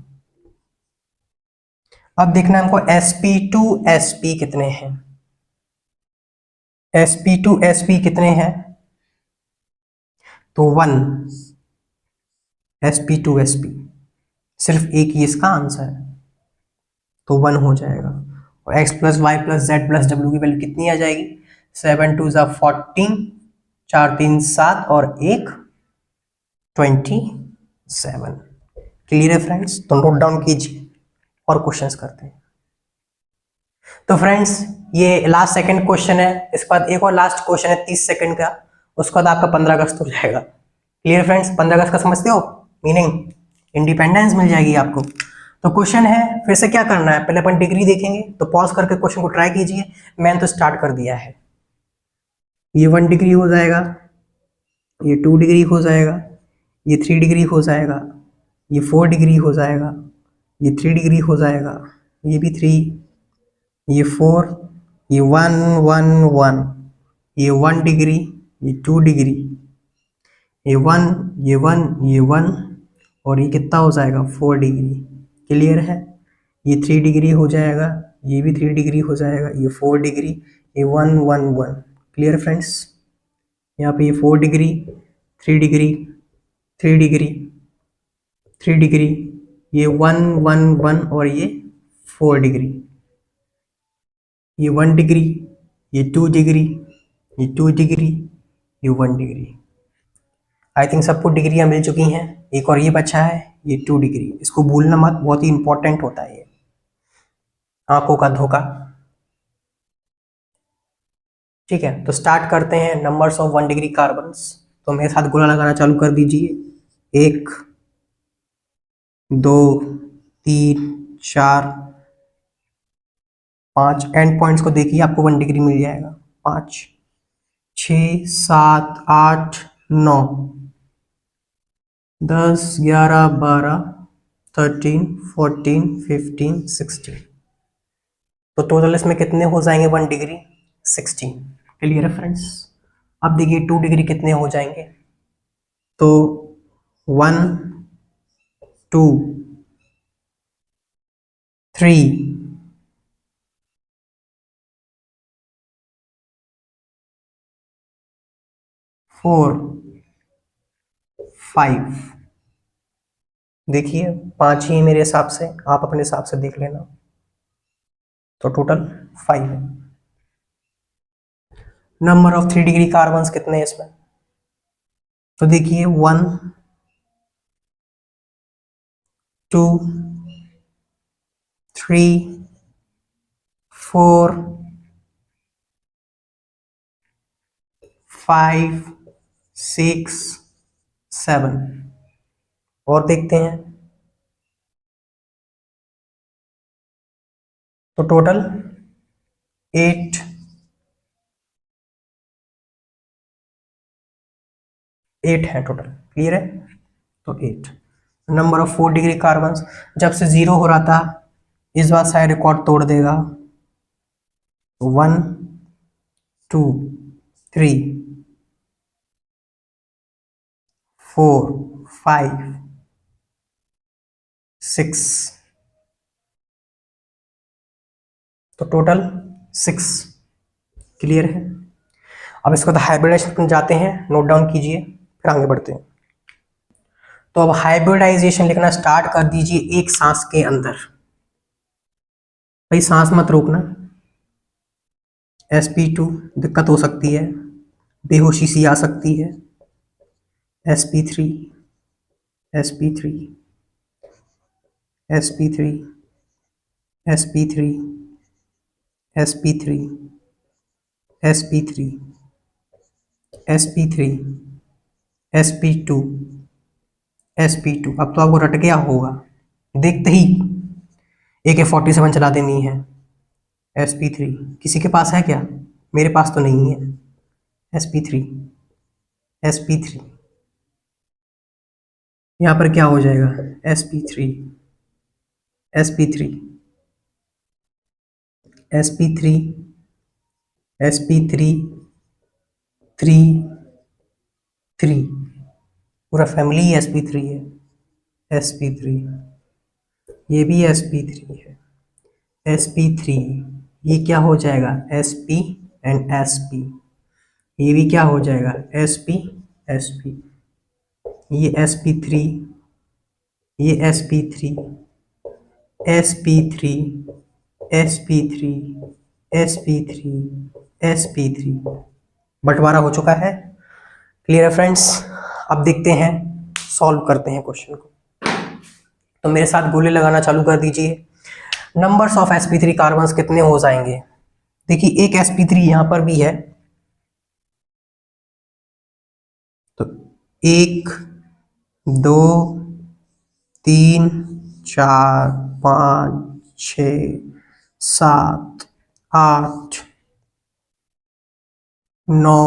अब देखना है हमको sp2 sp कितने हैं, sp2 sp कितने हैं, तो 1 sp2 sp, सिर्फ एक ही इसका आंसर है, तो 1 हो जाएगा। और x plus y plus z plus डब्ल्यू की वैल्यू कितनी आ जाएगी 7 2 ज़ा 14, 4 3 7 और 1 27। क्लियर है फ्रेंड्स, तो नोट डाउन कीजिए और क्वेश्चंस करते हैं। तो फ्रेंड्स ये लास्ट सेकंड क्वेश्चन है, इसके बाद एक और लास्ट क्वेश्चन है 30 सेकंड का, उसके बाद आपका 15 अगस्त हो जाएगा। क्लियर फ्रेंड्स, 15 अगस्त का समझते हो मीनिंग, इंडिपेंडेंस मिल जाएगी आपको। तो क्वेश्चन है फिर से क्या करना है, पहले अपन डिग्री देखेंगे, तो पॉज करके क्वेश्चन को ट्राई कीजिए। मैंने तो स्टार्ट कर दिया है। ये 1 डिग्री हो जाएगा, ये 2 डिग्री हो जाएगा, ये 3 डिग्री हो जाएगा, ये 4 डिग्री हो जाएगा, ये 3 डिग्री हो जाएगा, ये भी 3, ये 4, ये 1 1 1, ये 1 डिग्री, ये 2 डिग्री, ये 1 ये 1 ये 1, और ये कितना हो जाएगा 4 डिग्री। क्लियर है, ये 3 डिग्री हो जाएगा, ये भी 3 डिग्री हो जाएगा, ये 4 डिग्री, ये 1 1 1, क्लियर फ्रेंड्स? यहाँ पे ये 4 डिग्री, 3 डिग्री, 3 डिग्री, 3 डिग्री, ये 1 1 1 और ये 4 डिग्री, ये 1 डिग्री, ये 2 डिग्री, ये 2 डिग्री, ये 1 डिग्री। आई थिंक सबको डिग्रियां मिल चुकी हैं। एक और ये बचा है, ये 2 डिग्री। इसको भूलना मत, बहुत ही इंपॉर्टेंट होता है ये, आंखों का धोखा। ठीक है, तो स्टार्ट करते हैं नंबर्स ऑफ 1 डिग्री कार्बन्स। तो मेरे साथ गोला लगाना चालू कर दीजिए। 1 2 3 4 5। एंड पॉइंट्स को देखिए, आपको 1 डिग्री मिल जाएगा। 5 6 7 8 9 10 11 12 13 14 15 16। तो टोटल इसमें कितने हो जाएंगे 1 डिग्री? 16। क्लियर है फ्रेंड्स? अब देखिए 2 डिग्री कितने हो जाएंगे। तो 1 2 3 4 5। देखिए 5 ही है मेरे हिसाब से, आप अपने हिसाब से देख लेना। तो टोटल 5 है। नंबर ऑफ 3 डिग्री कार्बन्स कितने हैं इसमें? तो देखिए 1 2 3 4 5 6 7। और देखते हैं, तो टोटल 8 8 है टोटल। क्लियर है? तो 8। नंबर ऑफ 4 डिग्री कार्बन्स, जब से 0 हो रहा था, इस बार शायद रिकॉर्ड तोड़ देगा। 1 2 3 4 5 6। तो टोटल 6। क्लियर है? अब इसको तो हाइब्रिडाइजेशन जाते हैं, नोट डाउन कीजिए, फिर आगे बढ़ते हैं। तो अब हाइब्रिडाइजेशन लिखना स्टार्ट कर दीजिए एक सांस के अंदर। भाई सांस मत रोकना। sp2 दिक्कत हो सकती है, बेहोशी सी आ सकती है। sp3 sp3 sp3 sp3 sp3 sp3 sp3 sp2 sp2। अब तो आपको रट गया होगा, देखते ही AK-47 चला देनी है। sp3 किसी के पास है क्या? मेरे पास तो नहीं है। sp3 sp3 यहाँ पर क्या हो जाएगा? sp3 sp3 sp3 sp3 3 3। पूरा फैमिली ही sp3 है। sp3 ये भी sp3 है। sp3 ये क्या हो जाएगा? sp and sp। ये भी क्या हो जाएगा? sp sp। ये sp3, ये sp3 sp3 sp3 sp3 sp3। बंटवारा हो चुका है। क्लियर है फ्रेंड्स? अब देखते हैं, सॉल्व करते हैं क्वेश्चन को। तो मेरे साथ गोले लगाना चालू कर दीजिए। नंबर्स ऑफ sp3 कार्बन्स कितने हो जाएंगे? देखिए एक sp3 यहां पर भी है, तो 1 2 3 4 5 6 7 8 9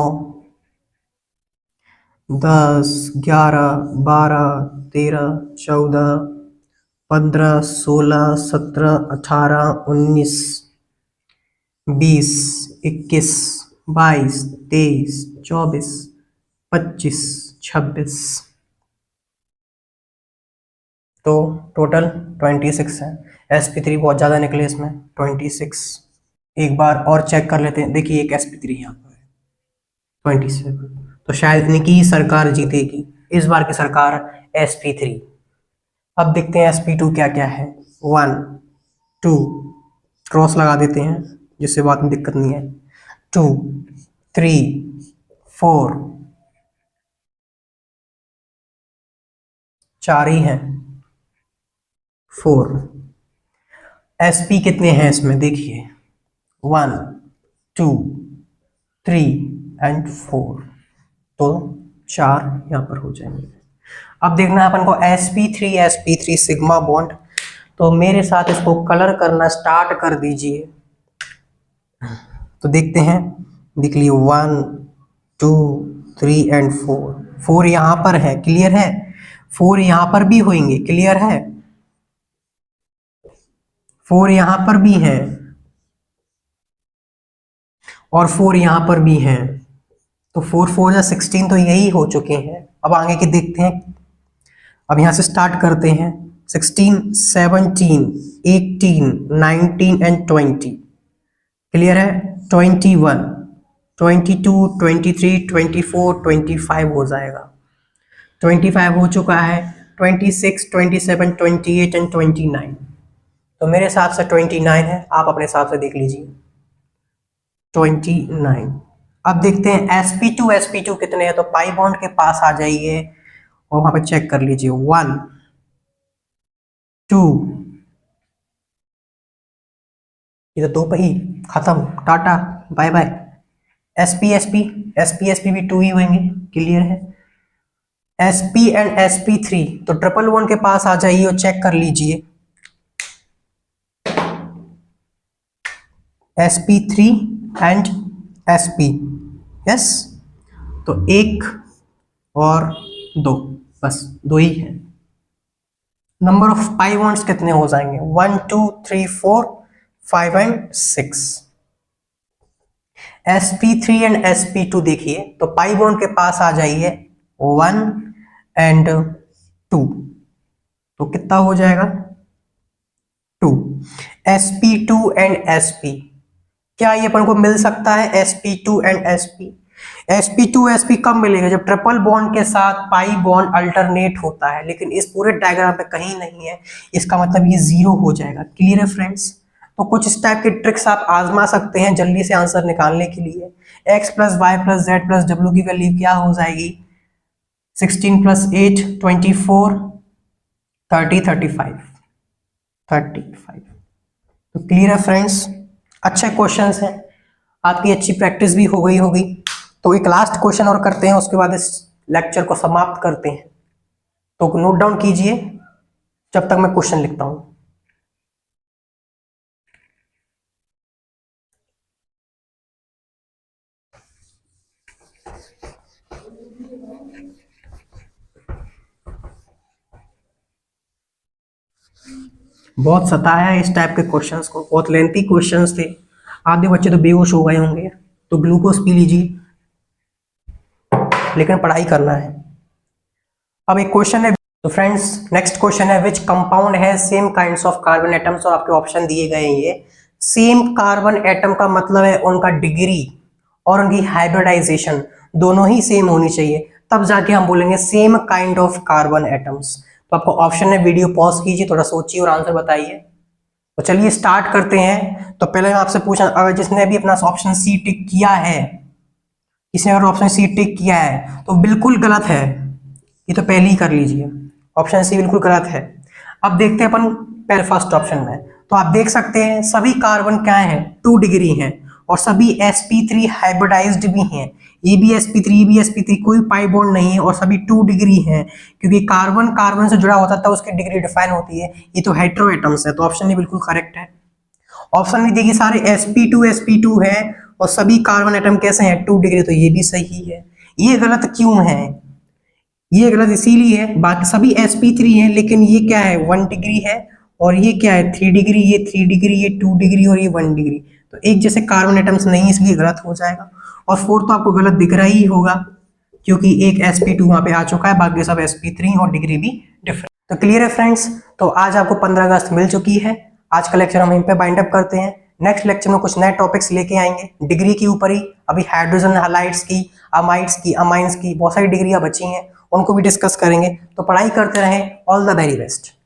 10 11 12 13 14 15 16 17 18 19 20 21 22 23 24 25 26। तो टोटल 26 है। sp3 बहुत ज़्यादा निकले इसमें, 26। एक बार और चेक कर लेते हैं। देखिए एक sp3 यहाँ पर है, 27। तो शायद इनकी सरकार जीतेगी, इस बार की सरकार sp3। अब देखते हैं sp2 क्या क्या है। 1 2 क्रॉस लगा देते हैं जिससे बात में दिक्कत नहीं है। 2 3 4 4 ही हैं। 4 sp कितने हैं इसमें देखिए, 1 2 3 एंड 4, तो 4 यहाँ पर हो जाएंगे। अब देखना है अपन को sp3 सिग्मा बॉन्ड। तो मेरे साथ इसको कलर करना स्टार्ट कर दीजिए। तो देखते हैं, देख लिए 1 2 3 एंड 4। 4 यहाँ पर है, क्लियर है। 4 यहाँ पर भी होंगे, क्लियर है। 4 यहाँ पर भी है और 4 यहाँ पर भी है। तो 4 4 या 16 तो यही हो चुके हैं। अब आगे के देखते हैं। अब यहाँ से स्टार्ट करते हैं। 16 17 18 19 एंड 20, क्लियर है। 21 22 23 24 25 हो जाएगा। 25 हो चुका है। 26 27 28 एंड 29। तो मेरे हिसाब से 29 है, आप अपने हिसाब से देख लीजिए। 29। अब देखते हैं sp2 कितने हैं। तो पाई बॉन्ड के पास आ जाइए और वहां पे चेक कर लीजिए। 1 2, ये तो 2 पे ही खत्म, टाटा बाय बाय। sp भी 2 ही होंगे, क्लियर है। sp एंड sp3, तो 111 के पास आ जाइए और चेक कर लीजिए। sp3 and sp, yes. तो 1 और 2, बस 2 ही है। नंबर ऑफ पाई बॉन्ड्स कितने हो जाएंगे? 1 2 3 4 5 एंड 6। sp3 एंड sp2 देखिए, तो पाई बॉन्ड के पास आ जाइए 1 एंड 2, तो कितना हो जाएगा? 2। sp2 एंड sp, क्या ये अपन को मिल सकता है? sp2 एंड sp sp कब मिलेगा? जब ट्रिपल बॉन्ड के साथ पाई बॉन्ड अल्टरनेट होता है, लेकिन इस पूरे डायग्राम पे कहीं नहीं है। इसका मतलब ये 0 हो जाएगा, क्लियर है फ्रेंड्स। तो कुछ इस टाइप के ट्रिक्स आप आजमा सकते हैं जल्दी से आंसर निकालने के लिए। x + y + z + w की वैल्यू क्या हो जाएगी? 16 + 8 24 30 35। तो क्लियर है फ्रेंड्स, अच्छे क्वेश्चंस हैं, आपकी अच्छी प्रैक्टिस भी हो गई होगी। तो एक लास्ट क्वेश्चन और करते हैं, उसके बाद इस लेक्चर को समाप्त करते हैं। तो नोट डाउन कीजिए जब तक मैं क्वेश्चन लिखता हूं। बहुत सताया है इस टाइप के क्वेश्चंस को, बहुत लेंथी क्वेश्चंस थे, आधे बच्चे तो बेहोश हो गए होंगे। तो ग्लूकोज पी लीजिए, लेकिन पढ़ाई करना है। अब एक क्वेश्चन है, तो फ्रेंड्स नेक्स्ट क्वेश्चन है, विच कंपाउंड है same kinds of carbon atoms. और आपके ऑप्शन दिए गए हैं। ये सेम कार्बन एटम का मतलब है उनका डिग्री और उनकी हाइब्रिडाइजेशन दोनों ही सेम होनी चाहिए, तब जाके हम बोलेंगे same kind of carbon atoms. तो आपको ऑप्शन है, वीडियो पॉज कीजिए, थोड़ा सोचिए और आंसर बताइए। तो चलिए स्टार्ट करते हैं। तो पहले मैं आपसे पूछना, अगर जिसने भी अपना ऑप्शन सी टिक किया है, किसी ने अगर ऑप्शन सी टिक किया है तो बिल्कुल गलत है, ये तो पहले ही कर लीजिए। ऑप्शन सी बिल्कुल गलत है। अब देखते हैं अपन पहले फर्स्ट ऑप्शन में। तो आप देख सकते हैं सभी कार्बन क्या है? 2 डिग्री हैं और सभी sp3 हाइब्रिडाइज्ड भी हैं। ये भी sp3, ये भी sp3, कोई पाई बॉन्ड नहीं है और सभी 2 डिग्री हैं, क्योंकि कार्बन कार्बन से जुड़ा होता था, उसकी डिग्री डिफाइन होती है। ये तो हेटेरो एटम्स है, तो ऑप्शन ये बिल्कुल करेक्ट है। ऑप्शन में देखिए सारे sp2 है और सभी कार्बन एटम कैसे हैं? 2 डिग्री, तो ये भी सही है। ये गलत क्यों है? ये गलत इसीलिए है, बाकी सभी sp3 है, लेकिन ये क्या है? 1 डिग्री है और ये क्या है? 3 डिग्री, ये 3 डिग्री, ये 2 डिग्री और ये 1 डिग्री। तो एक जैसे कार्बन एटम्स नहीं, इसलिए गलत हो जाएगा। और 4 तो आपको गलत दिख रहा ही होगा, क्योंकि एक sp2 वहां पे आ चुका है, बाकी सब sp3 और डिग्री भी डिफरेंट। तो क्लियर है फ्रेंड्स। तो आज आपको 15 अगस्त मिल चुकी है। आज का लेक्चर हम यहीं पे बाइंड अप करते हैं। नेक्स्ट लेक्चर में कुछ नए टॉपिक्स लेके आएंगे डिग्री के ऊपर ही। अभी हाइड्रोजन हैलाइड्स की, अमाइड्स की, अमाइंस की बहुत सारी डिग्रियां बची हैं, उनको भी डिस्कस करेंगे। तो पढ़ाई करते रहें। All the very best.